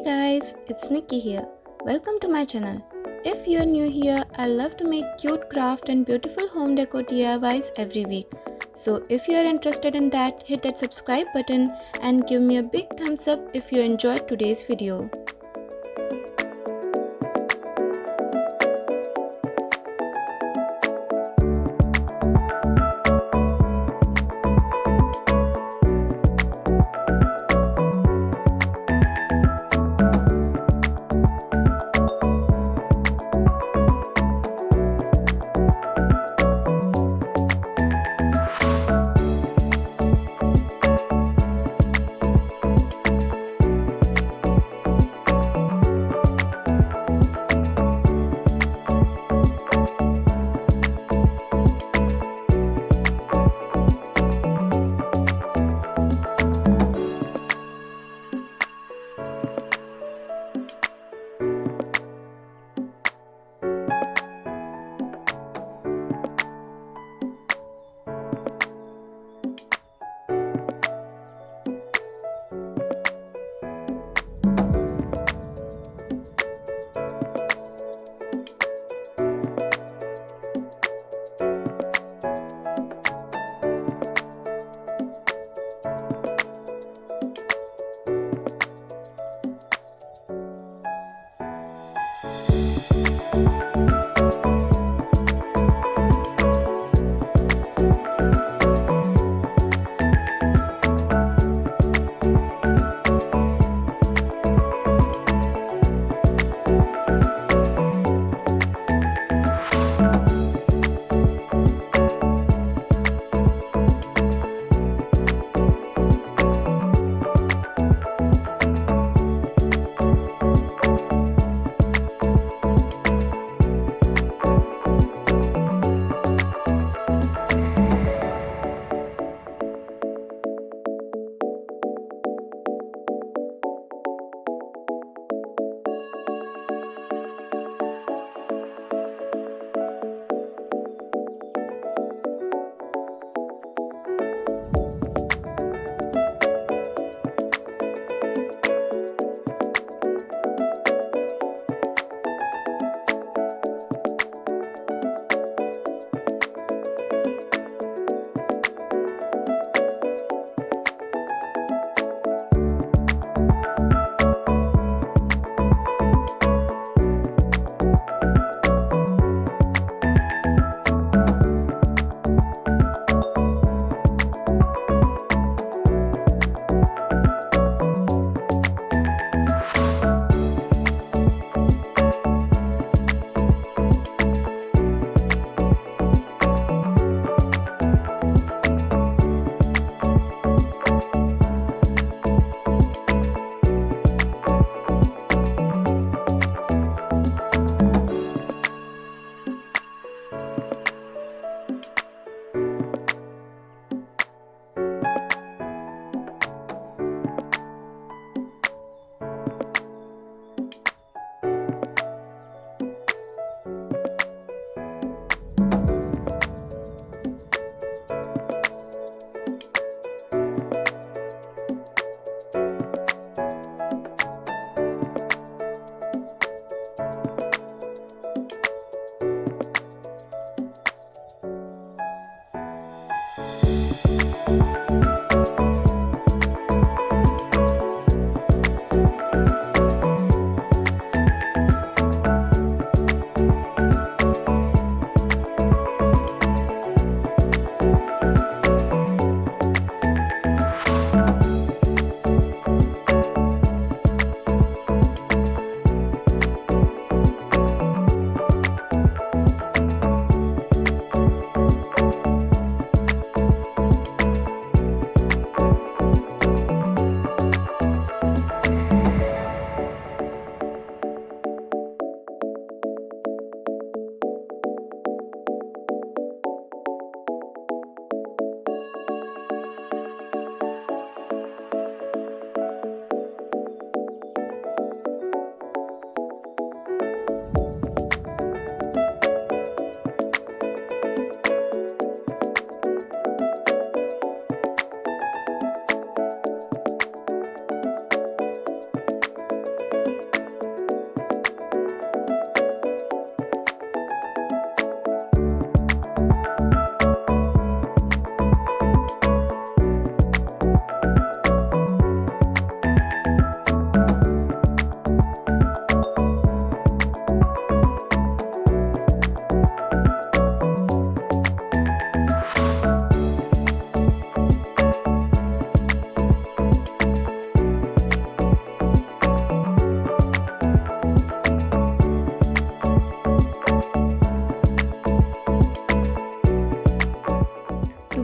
Guys, it's Nikki here. Welcome to my channel. If you're new here, I love to make cute craft and beautiful home decor DIYs every week. So if you're interested in that, hit that subscribe button and give me a big thumbs up if you enjoyed today's video.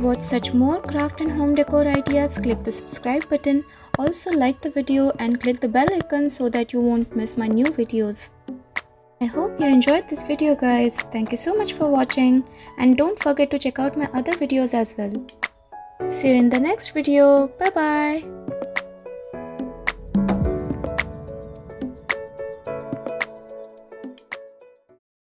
watch such more craft and home decor ideas, click the subscribe button. Also like the video and click the bell icon so that you won't miss my new videos. I hope you enjoyed this video guys. Thank you so much for watching and don't forget to check out my other videos as well. See you in the next video. Bye bye.